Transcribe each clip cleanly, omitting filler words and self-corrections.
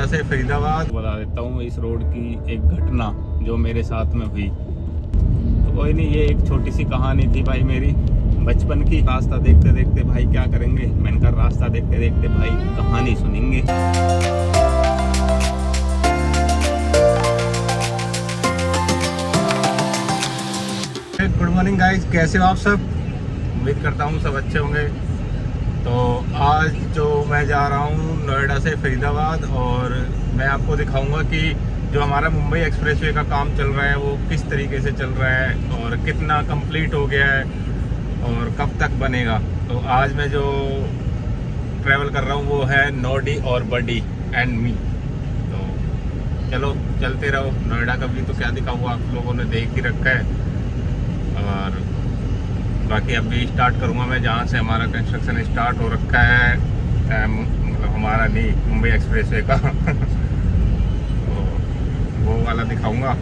नोएडा से फरीदाबाद। बता देता हूँ इस रोड की एक घटना जो मेरे साथ में हुई। तो कोई नहीं, ये एक छोटी सी कहानी थी भाई मेरी बचपन की। रास्ता देखते देखते भाई क्या करेंगे, मैंने कहा रास्ता देखते देखते भाई कहानी सुनेंगे। गुड मॉर्निंग गाइस, कैसे हो आप सब? उम्मीद करता हूँ सब अच्छे होंगे। तो आज जो मैं जा रहा हूँ नोएडा से फरीदाबाद, और मैं आपको दिखाऊंगा कि जो हमारा मुंबई एक्सप्रेसवे का काम चल रहा है वो किस तरीके से चल रहा है और कितना कंप्लीट हो गया है और कब तक बनेगा। तो आज मैं जो ट्रैवल कर रहा हूँ वो है नोडी और बडी एंड मी। तो चलो चलते रहो। नोएडा का भी तो क्या दिखा हुआ आप लोगों ने देख ही रखा है, और बाकी अभी स्टार्ट करूँगा मैं जहाँ से हमारा कंस्ट्रक्शन स्टार्ट हो रखा है, मतलब हमारा नहीं, मुंबई एक्सप्रेसवे का। तो वो वाला दिखाऊंगा।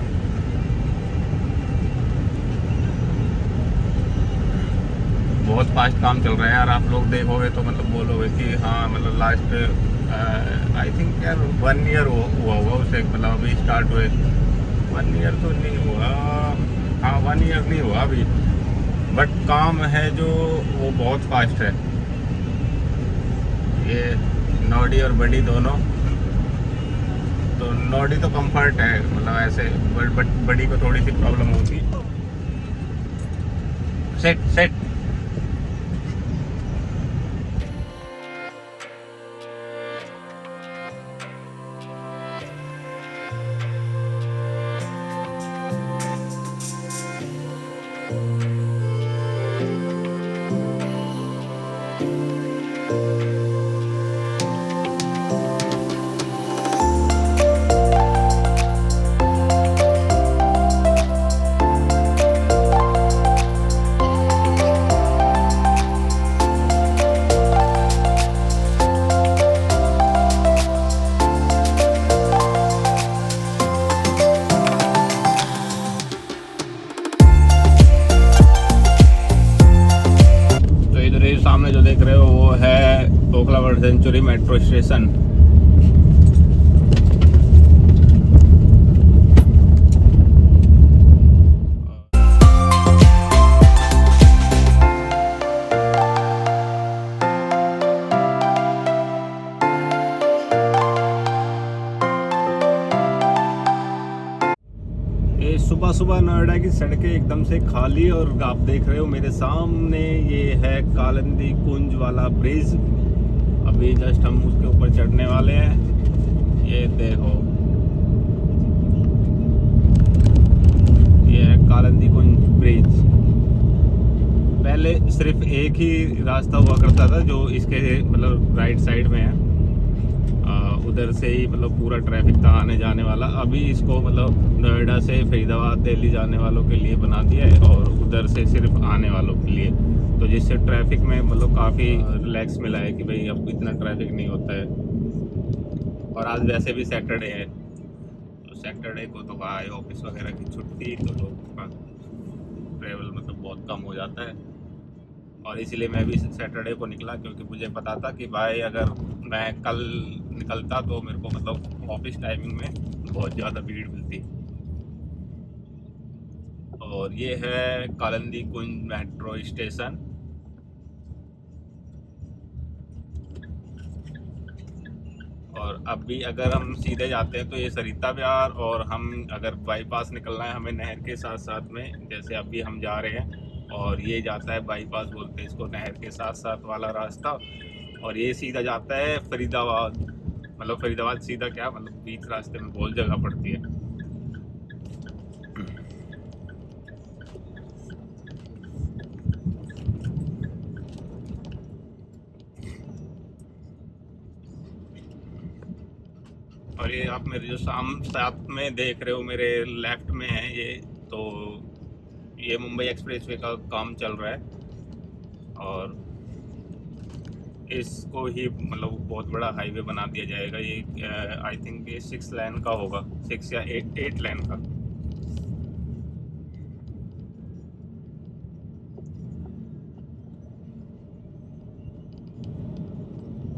बहुत फास्ट काम चल रहा है यार, आप लोग देखोगे तो मतलब बोलोगे कि हाँ मतलब लास्ट आई थिंक यार 1 ईयर हुआ होगा उसे, मतलब अभी स्टार्ट हुए 1 ईयर तो नहीं हुआ। हाँ 1 ईयर नहीं हुआ अभी, बट काम है जो वो बहुत फास्ट है। ये नोडी और बडी दोनों। तो नोडी तो कंफर्ट है, मतलब ऐसे, बट बडी को थोड़ी सी प्रॉब्लम होती। Set set. सामने जो देख रहे हो वो है Okhla bird sanctuary metro station. ये सुबह सुबह नोएडा की सड़कें एकदम से खाली, और आप देख रहे हो मेरे सामने ये है कालिंदी कुंज वाला ब्रिज। अभी जस्ट हम उसके ऊपर चढ़ने वाले हैं। ये देखो, ये है कालिंदी कुंज ब्रिज। पहले सिर्फ एक ही रास्ता हुआ करता था जो इसके मतलब राइट साइड में है, उधर से ही मतलब पूरा ट्रैफिक था आने जाने वाला। अभी इसको मतलब नोएडा से फरीदाबाद दिल्ली जाने वालों के लिए बना दिया है, और उधर से सिर्फ आने वालों के लिए। तो जिससे ट्रैफिक में मतलब काफ़ी रिलैक्स मिला है कि भाई अब इतना ट्रैफिक नहीं होता है। और आज वैसे भी सैटरडे है, तो सैटरडे को तो भाई ऑफिस वगैरह की छुट्टी, तो लोगों का ट्रैवल मतलब बहुत कम हो जाता है। और इसीलिए मैं भी सैटरडे को निकला, क्योंकि मुझे पता था कि भाई अगर मैं कल निकलता तो मेरे को मतलब ऑफिस टाइमिंग में बहुत ज़्यादा भीड़ मिलती। और ये है कालिंदी कुंज मेट्रो स्टेशन। और अभी अगर हम सीधे जाते हैं तो ये सरिता विहार, और हम अगर बाईपास निकलना है हमें नहर के साथ साथ में, जैसे अभी हम जा रहे हैं, और ये जाता है बाईपास बोलते हैं इसको, नहर के साथ साथ वाला रास्ता। और ये सीधा जाता है फरीदाबाद, मतलब फरीदाबाद सीधा क्या मतलब बीच रास्ते में बहुत जगह पड़ती है। और ये आप मेरे जो साथ में देख रहे हो मेरे लेफ्ट में है ये, तो ये मुंबई एक्सप्रेसवे का काम चल रहा है, और इसको ही मतलब बहुत बड़ा हाईवे बना दिया जाएगा। ये आई थिंक ये 6 लेन का होगा, 6 या 8 लेन का।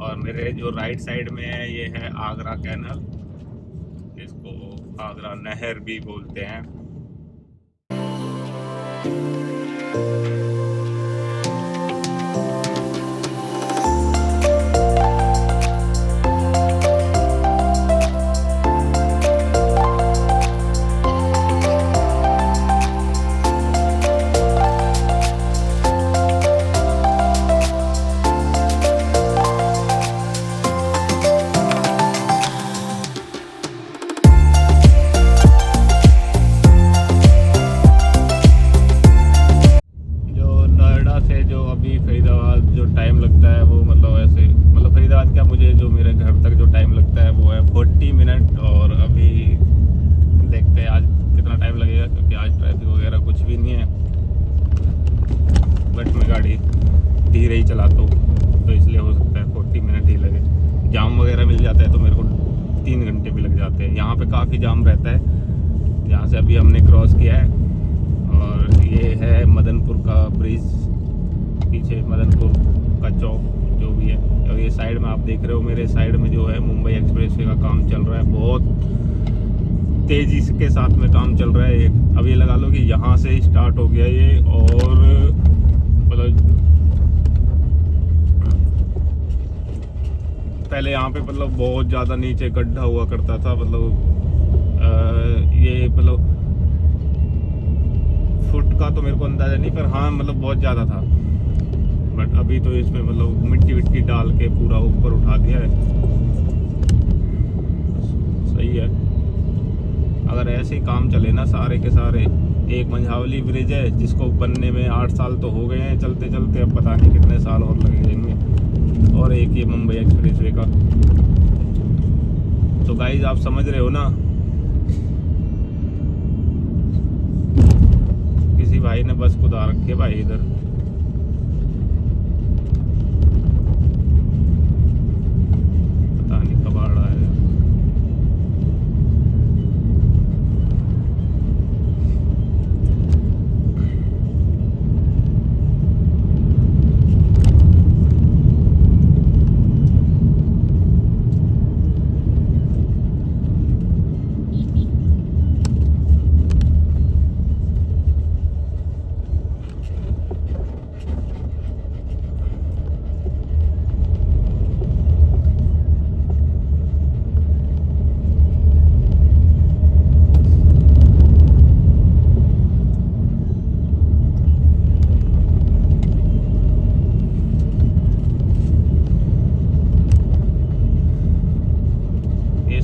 और मेरे जो राइट साइड में है ये है आगरा कैनल, इसको आगरा नहर भी बोलते हैं। फरीदाबाद जो टाइम लगता है वो मतलब ऐसे मतलब फरीदाबाद क्या, मुझे जो मेरे घर तक जो टाइम लगता है वो है 40 मिनट। और अभी देखते हैं आज कितना टाइम लगेगा, क्योंकि आज ट्रैफिक वगैरह कुछ भी नहीं है। बट मैं गाड़ी धीरे ही चलाता हूँ, तो इसलिए हो सकता है 40 मिनट ही लगे। जाम वगैरह मिल जाता है तो मेरे को 3 घंटे भी लग जाते हैं। यहाँ पे काफ़ी जाम रहता है जहाँ से अभी हमने क्रॉस किया है। और ये है मदनपुर का ब्रिज, पीछे मदनपुर का चौक जो भी है। और ये साइड में आप देख रहे हो, मेरे साइड में जो है मुंबई एक्सप्रेसवे का काम चल रहा है, बहुत तेज़ी के साथ में काम चल रहा है। अब ये लगा लो कि यहाँ से स्टार्ट हो गया ये, और मतलब पहले यहाँ पे मतलब बहुत ज़्यादा नीचे गड्ढा हुआ करता था, मतलब ये मतलब फुट का तो मेरे को अंदाज़ा नहीं, पर हाँ मतलब बहुत ज़्यादा था। बट अभी तो इसमें मतलब मिट्टी विट्टी डाल के पूरा ऊपर उठा दिया है, सही है। अगर ऐसे ही काम चले ना सारे के सारे। एक मंझावली ब्रिज है जिसको बनने में 8 साल तो हो गए हैं चलते चलते, अब पता नहीं कितने साल और लग जाएंगे। और एक ये मुंबई एक्सप्रेसवे का। तो गाइस आप समझ रहे हो ना, किसी भाई ने बस खुदा रखे भाई इधर।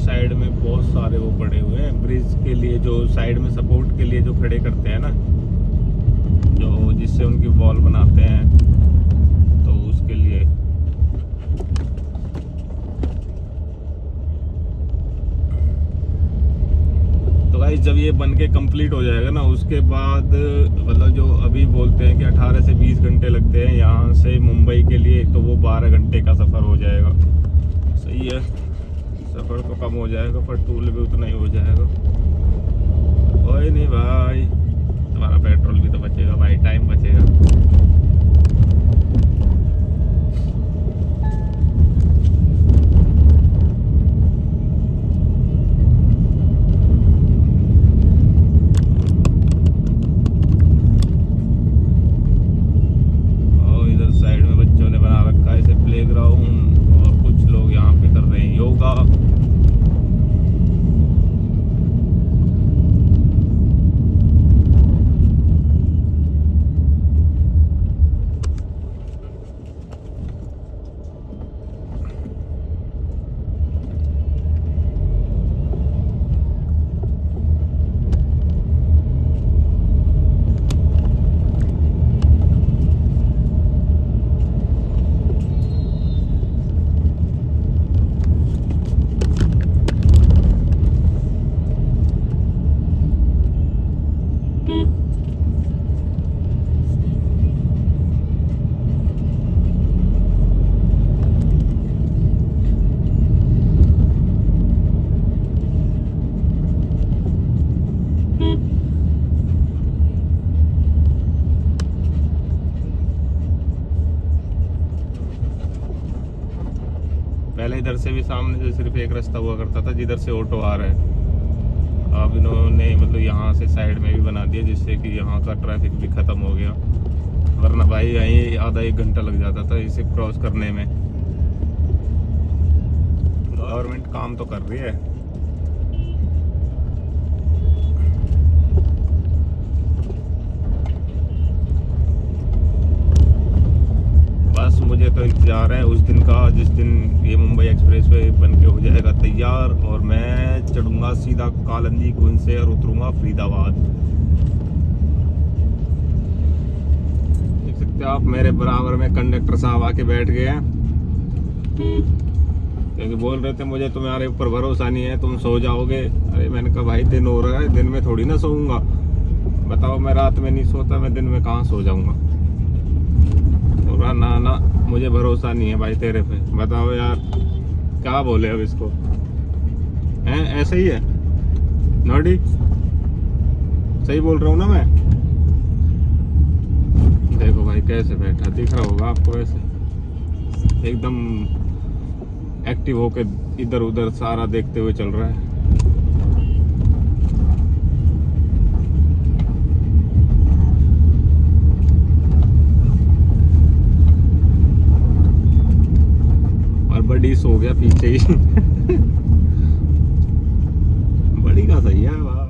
साइड में बहुत सारे वो पड़े हुए हैं ब्रिज के लिए, जो साइड में सपोर्ट के लिए जो खड़े करते हैं ना, जो जिससे उनकी वॉल बनाते हैं, तो उसके लिए। तो गाइस जब ये बन के कंप्लीट हो जाएगा ना, उसके बाद मतलब जो अभी बोलते हैं कि 18 से 20 घंटे लगते हैं यहाँ से मुंबई के लिए, तो वो 12 घंटे का सफ़र हो जाएगा। सही है, सफ़र तो कम हो जाएगा पर टूल भी उतना ही हो जाएगा। कोई नहीं भाई, तुम्हारा पेट्रोल भी तो बचेगा भाई, टाइम बचेगा। और इधर साइड में बच्चों ने बना रखा है इसे प्लेग्राउंड, और कुछ लोग यहाँ पे कर रहे हैं योगा। से भी सामने से सिर्फ एक रास्ता हुआ करता था जिधर से ऑटो आ रहा है। अब इन्होंने मतलब यहाँ से साइड में भी बना दिया जिससे कि यहाँ का ट्रैफिक भी ख़त्म हो गया, वरना भाई यहीं आधा 1 घंटा लग जाता था इसे क्रॉस करने में। गवर्नमेंट काम तो कर रही है। बस मुझे तो इंतज़ार है उस दिन का जिस दिन ये मुंबई एक्सप्रेसवे बन के हो जाएगा तैयार और मैं चढ़ूँगा सीधा कालंदी कुंज से और उतरूँगा फरीदाबाद। देख सकते हो आप मेरे बराबर में कंडक्टर साहब आके बैठ गए हैं, क्योंकि बोल रहे थे मुझे तुम्हारे ऊपर भरोसा नहीं है, तुम सो जाओगे। अरे मैंने कहा भाई दिन हो रहा है, दिन में थोड़ी ना सोऊंगा। बताओ मैं रात में नहीं सोता, मैं दिन में कहाँ सो जाऊँगा। ना ना मुझे भरोसा नहीं है भाई तेरे पे। बताओ यार क्या बोले अब इसको, हैं ऐसे ही है नोडी, सही बोल रहा हूँ ना मैं। देखो भाई कैसे बैठा, दिख रहा होगा आपको, वैसे एकदम एक्टिव होके इधर उधर सारा देखते हुए चल रहा है। बड़ी सो गया पीछे ही बड़ी का सही है भाई।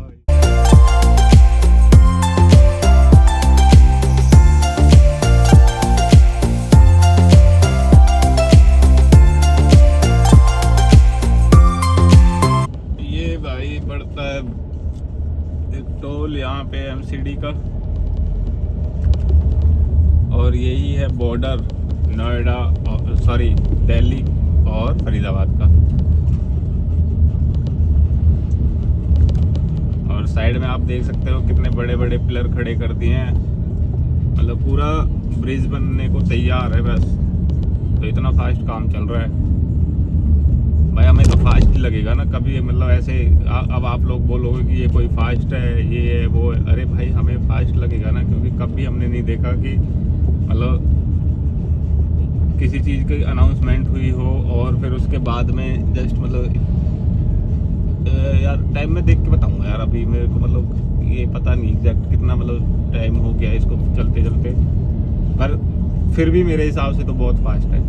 ये भाई पड़ता है एक टोल यहाँ पे एमसीडी का, और यही है बॉर्डर नोएडा सॉरी दिल्ली और फरीदाबाद का। और साइड में आप देख सकते हो कितने बड़े बड़े पिलर खड़े कर दिए हैं, मतलब पूरा ब्रिज बनने को तैयार है बस। तो इतना फास्ट काम चल रहा है भाई, हमें तो फास्ट ही लगेगा ना कभी, मतलब ऐसे अब आप लोग बोलोगे कि ये कोई फास्ट है ये है वो है। अरे भाई हमें फास्ट लगेगा ना, क्योंकि कभी हमने नहीं देखा कि मतलब किसी चीज़ की अनाउंसमेंट हुई हो और फिर उसके बाद में जस्ट मतलब यार टाइम में देख के बताऊंगा यार, अभी मेरे को मतलब ये पता नहीं एग्जैक्ट कितना मतलब टाइम हो गया इसको चलते चलते, पर फिर भी मेरे हिसाब से तो बहुत फास्ट है।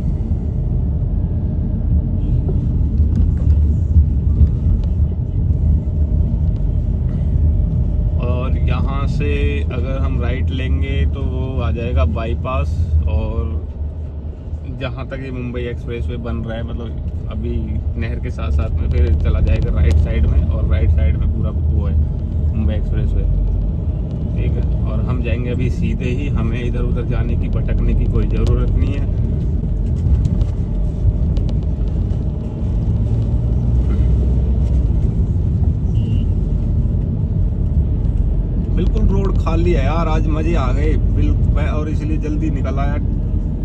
और यहाँ से अगर हम राइट लेंगे तो वो आ जाएगा बाईपास, और जहाँ तक ये मुंबई एक्सप्रेसवे बन रहा है मतलब अभी नहर के साथ साथ में फिर चला जाएगा राइट साइड में, और राइट साइड में पूरा वो है मुंबई एक्सप्रेसवे, ठीक है। और हम जाएंगे अभी सीधे ही, हमें इधर उधर जाने की भटकने की कोई ज़रूरत नहीं है। बिल्कुल रोड खाली है यार, आज मज़े आ गए बिल्कुल, और इसलिए जल्दी निकल आया,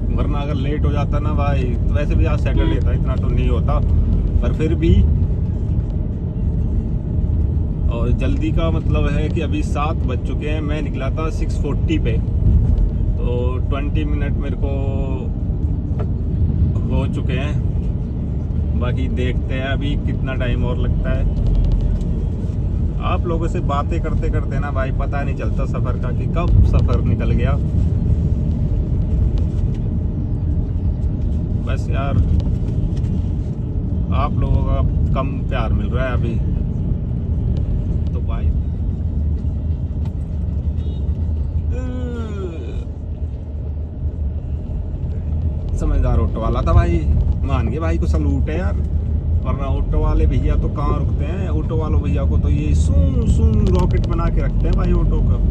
वरना अगर लेट हो जाता ना भाई, तो वैसे भी आज सैटरडे था इतना तो नहीं होता, पर फिर भी। और जल्दी का मतलब है कि अभी 7 बज चुके हैं, मैं निकला था 6:40 पे, तो 20 मिनट मेरे को हो चुके हैं। बाकी देखते हैं अभी कितना टाइम और लगता है। आप लोगों से बातें करते करते ना भाई पता नहीं चलता सफ़र का कि कब सफ़र निकल गया। बस यार आप लोगों का कम प्यार मिल रहा है अभी तो भाई। समझदार ऑटो वाला था भाई, मान के भाई को सलूट है यार, वरना ऑटो वाले भैया तो कहाँ रुकते हैं। ऑटो वालों भैया को तो ये सूं सूं रॉकेट बना के रखते हैं भाई ऑटो का।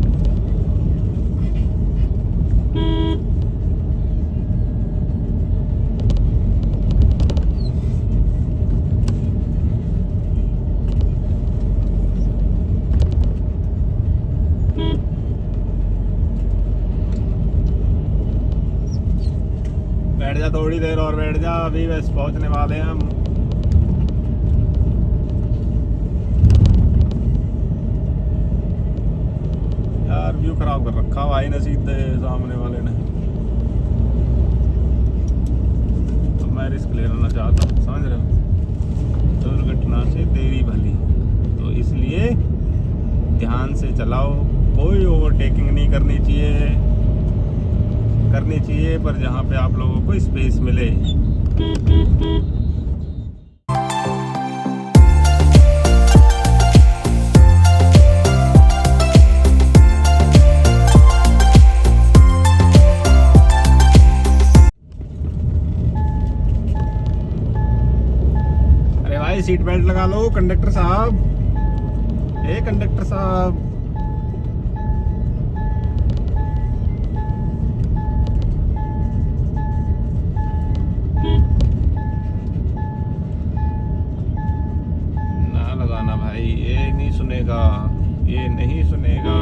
बैठ जा थोड़ी देर और बैठ जा, अभी बस पहुंचने वाले हैं हम। यार व्यू खराब कर रखा भाई ने सीधे सामने वाले ने। तो मैं रिस्क लेना चाहता हूँ, समझ रहे हो। दुर्घटना से तेरी भली, तो इसलिए ध्यान से चलाओ। कोई ओवरटेकिंग नहीं करनी चाहिए पर जहाँ पे आप लोगों को स्पेस मिले। अरे भाई सीट बेल्ट लगा लो कंडक्टर साहब, कंडक्टर साहब। ना लगाना भाई, ये नहीं सुनेगा, ये नहीं सुनेगा।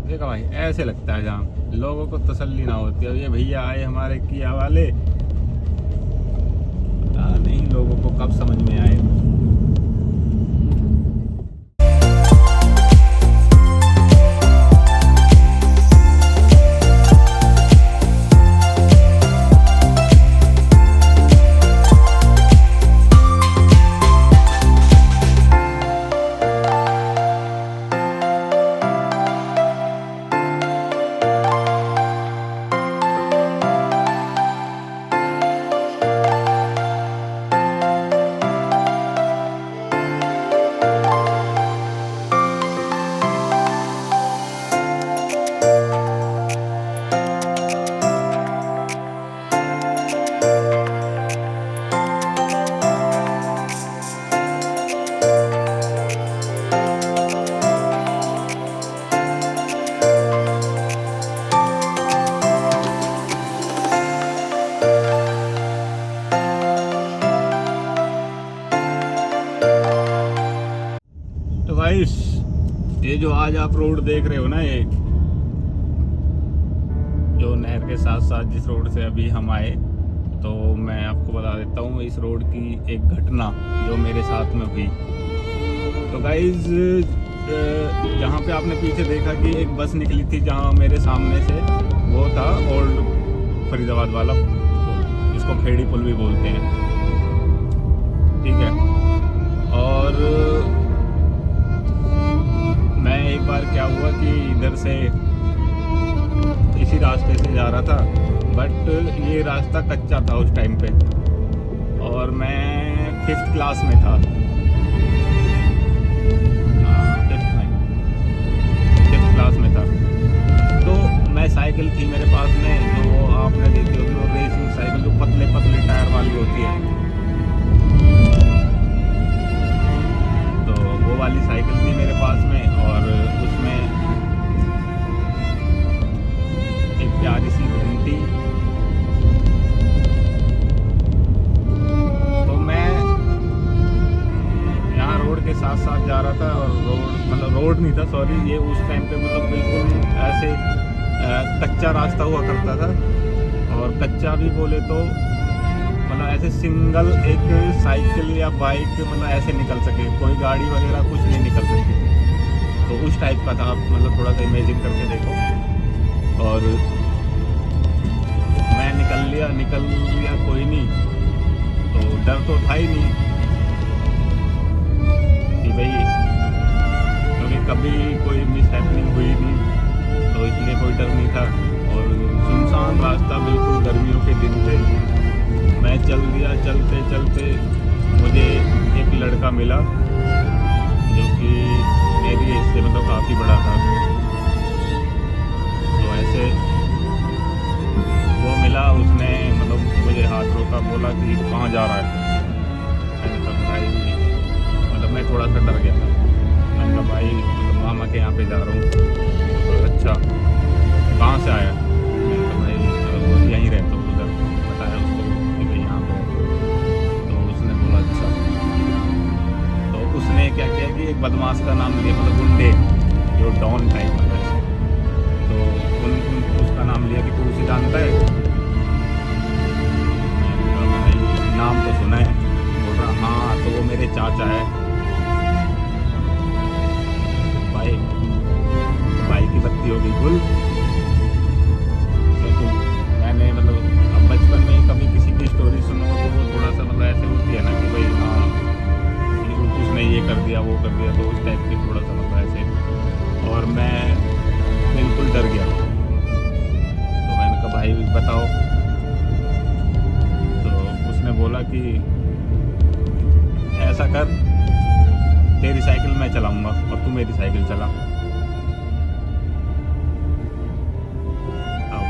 देखा भाई, ऐसे लगता है जहाँ लोगों को तसल्ली ना होती है। ये भैया आए हमारे किया वाले, पता नहीं लोगों को कब समझ में आए। तो भाई ये जो आज आप रोड देख रहे हो ना, ये जो नहर के साथ साथ जिस रोड से अभी हम आए, तो मैं आपको बता देता हूँ इस रोड की एक घटना जो मेरे साथ में हुई। तो गाइज जहाँ पे आपने पीछे देखा कि एक बस निकली थी जहाँ मेरे सामने से, वो था ओल्ड फरीदाबाद वाला पुल, जिसको खेड़ी पुल भी बोलते हैं, ठीक है। और मैं एक बार क्या हुआ कि इधर से इसी रास्ते से जा रहा था, बट ये रास्ता कच्चा था उस टाइम पे, और मैं 5th क्लास में था। 5th क्लास में था। तो मैं साइकिल थी मेरे पास में, जो आपने देखी होगी वो रेसिंग साइकिल, जो पतले पतले टायर वाली होती है, तो वो वाली साइकिल थी मेरे पास में। और उसमें एक प्यारी सी घंटी। तो मैं यहाँ रोड के साथ साथ जा रहा था, और रोड नहीं था, सॉरी, ये उस टाइम पे मतलब बिल्कुल ऐसे कच्चा रास्ता हुआ करता था। और कच्चा भी बोले तो मतलब ऐसे सिंगल एक साइकिल या बाइक मतलब ऐसे निकल सके, कोई गाड़ी वगैरह कुछ नहीं निकल सकती थी। तो उस टाइप का था, आप मतलब थोड़ा सा इमेजिन करके देखो। और मैं निकल लिया कोई नहीं, तो डर तो था ही नहीं कि भाई, क्योंकि कभी कोई मिसहैपनिंग हुई नहीं, तो इसलिए कोई डर नहीं था। और सुनसान रास्ता, बिल्कुल गर्मियों के दिन थे। मैं चल दिया, चलते चलते मुझे एक लड़का मिला जो कि मेरी एज से मतलब काफ़ी बड़ा था। तो ऐसे वो मिला, उसने मतलब मुझे हाथ रोका, बोला कि कहाँ जा रहा है। मैंने कहा भाई, मतलब मैं थोड़ा सा डर गया था। मैंने कहा भाई मतलब मामा के यहाँ पे जा रहा हूँ। तो अच्छा कहाँ से आया? मैंने कहा भाई वो यहीं रहता हूँ, उधर। बताया उसको कि भाई यहाँ पे। तो उसने बोला अच्छा। तो उसने क्या किया कि एक बदमाश का नाम लिया, मतलब गुंडे तू उसे जानता है? मैंने कहा भाई नाम तो सुना है। बोल रहा हाँ तो वो मेरे चाचा है। भाई की बत्ती होगी गुल। क्योंकि मैंने मतलब अब बचपन में कभी किसी की स्टोरी सुनो तो वो थोड़ा सा मतलब ऐसे होती है ना कि भाई हाँ उसने ये कर दिया वो कर दिया, तो उस टाइप की थोड़ा सा मतलब ऐसे। और मैं बिल्कुल डर गया। तो मैंने कहा भाई बताओ। तो उसने बोला कि ऐसा कर, तेरी साइकिल मैं चलाऊंगा और तू मेरी साइकिल चला। अब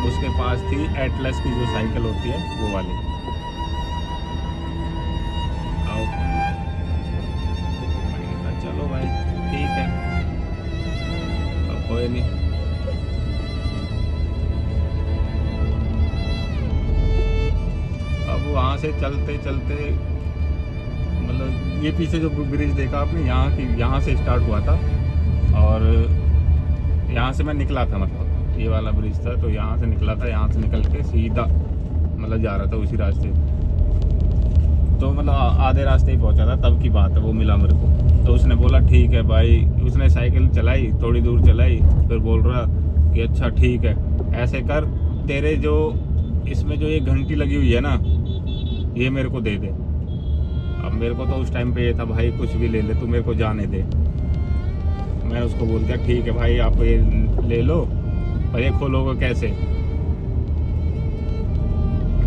उसके पास थी एटलस की जो साइकिल होती है वो वाली। अब मैंने कहा चलो भाई ठीक है, अब कोई नहीं। अब वहाँ से चलते चलते मतलब ये पीछे जो ब्रिज देखा आपने, यहाँ से स्टार्ट हुआ था और यहाँ से मैं निकला था, मतलब ये वाला ब्रिज था तो यहाँ से निकला था। यहाँ से निकल के सीधा मतलब जा रहा था उसी रास्ते। तो मतलब आधे रास्ते ही पहुँचा था तब की बात है, वो मिला मेरे को। तो उसने बोला ठीक है भाई, उसने साइकिल चलाई, थोड़ी दूर चलाई, फिर बोल रहा कि अच्छा ठीक है ऐसे कर, तेरे जो इसमें जो ये घंटी लगी हुई है ना ये मेरे को दे दे। अब मेरे को तो उस टाइम पे ये था भाई कुछ भी ले ले तू मेरे को जाने दे। मैं उसको बोल दिया ठीक है भाई आप ये ले लो, पर ये खोलोगे कैसे?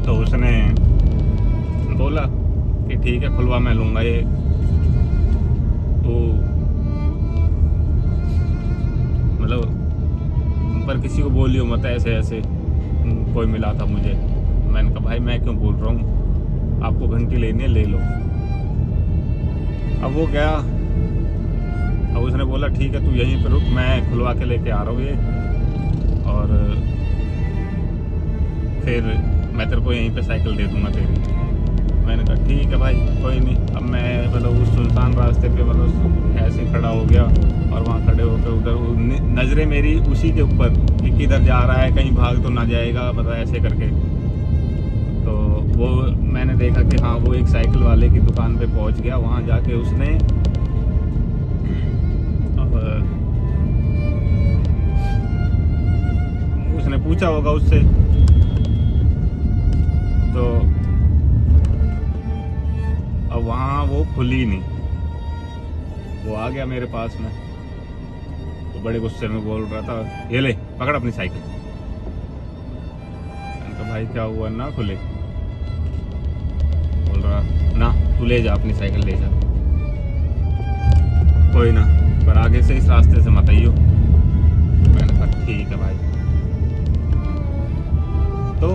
तो उसने बोला कि ठीक है खुलवा मैं लूँगा ये। तो मतलब पर किसी को बोलियो मत ऐसे ऐसे, कोई मिला था मुझे। मैंने कहा भाई मैं क्यों बोल रहा हूँ, आपको घंटी लेनी है ले लो। अब वो गया, अब उसने बोला ठीक है तू यहीं पर रुक, मैं खुलवा के लेके आ रहा हूँ ये, और फिर मैं तेरे को यहीं पे साइकिल दे दूँगा तेरी। मैंने कहा ठीक है भाई कोई नहीं। अब मैं मतलब उस सुनसान रास्ते पे मतलब ऐसे खड़ा हो गया और वहाँ खड़े होकर उधर नज़रें मेरी उसी के ऊपर कि किधर जा रहा है, कहीं भाग तो ना जाएगा, मतलब ऐसे करके। तो वो मैंने देखा कि हाँ वो एक साइकिल वाले की दुकान पे पहुँच गया। वहाँ जाके उसने पूछा होगा उससे, तो अब वहाँ वो खुली नहीं। वो आ गया मेरे पास में तो बड़े गुस्से में बोल रहा था ये ले पकड़ अपनी साइकिल। मैंने कहा भाई क्या हुआ, ना खुले? बोल रहा ना तू ले जा अपनी साइकिल ले जा। कोई ना, पर आगे से इस रास्ते से मत आइयो। मैंने कहा ठीक है भाई। तो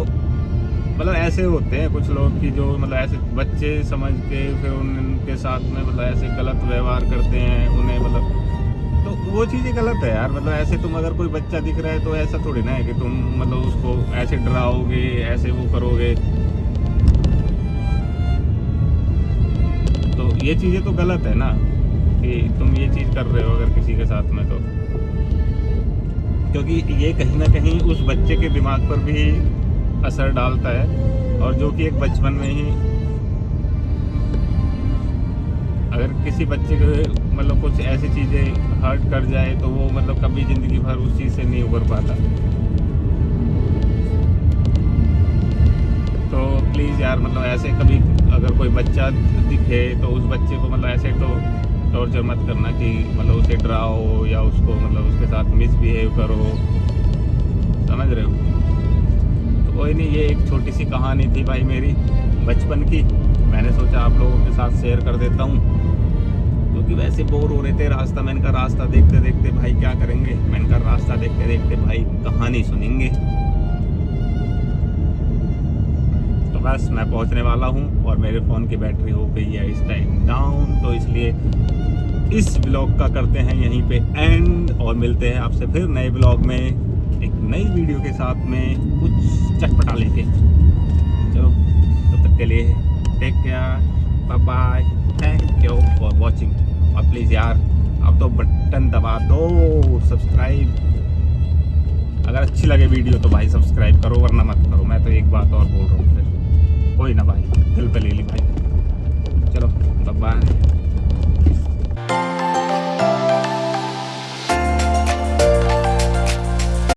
मतलब ऐसे होते हैं कुछ लोग कि जो मतलब ऐसे बच्चे समझ के फिर उनके साथ में मतलब ऐसे गलत व्यवहार करते हैं उन्हें, मतलब तो वो चीज़ें गलत है यार। मतलब ऐसे तुम अगर कोई बच्चा दिख रहा है तो ऐसा थोड़ी ना है कि तुम मतलब उसको ऐसे डराओगे, ऐसे वो करोगे। तो ये चीज़ें तो गलत है ना कि तुम ये चीज़ कर रहे हो अगर किसी के साथ में, तो क्योंकि ये कहीं ना कहीं उस बच्चे के दिमाग पर भी असर डालता है, और जो कि एक बचपन में ही अगर किसी बच्चे को मतलब कुछ ऐसी चीज़ें हर्ट कर जाए तो वो मतलब कभी ज़िंदगी भर उस चीज़ से नहीं उबर पाता। तो प्लीज़ यार मतलब ऐसे कभी अगर कोई बच्चा दिखे तो उस बच्चे को मतलब ऐसे तो टॉर्चर मत करना कि मतलब उसे डराओ या उसको मतलब उसके साथ मिसबिहेव करो, समझ रहे हो? तो कोई नहीं, ये एक छोटी सी कहानी थी भाई मेरी बचपन की, मैंने सोचा आप लोगों के साथ शेयर कर देता हूँ। क्योंकि वैसे बोर हो रहे थे रास्ता, मैंने कहा रास्ता देखते देखते भाई क्या करेंगे, मैंने कहा रास्ता देखते देखते भाई कहानी सुनेंगे। तो बस मैं पहुँचने वाला हूँ और मेरे फ़ोन की बैटरी हो गई है इस टाइम डाउन, तो इसलिए इस ब्लॉग का करते हैं यहीं पे एंड, और मिलते हैं आपसे फिर नए ब्लॉग में एक नई वीडियो के साथ में कुछ चटपटा लेके। चलो तब तक के लिए take care, bye bye, thank you for watching. और प्लीज़ यार अब तो बटन दबा दो सब्सक्राइब। अगर अच्छी लगे वीडियो तो भाई सब्सक्राइब करो, वरना मत करो। मैं तो एक बात और बोल रहा हूँ, फिर कोई ना भाई, दिल पे ले ली भाई। चलो बाय।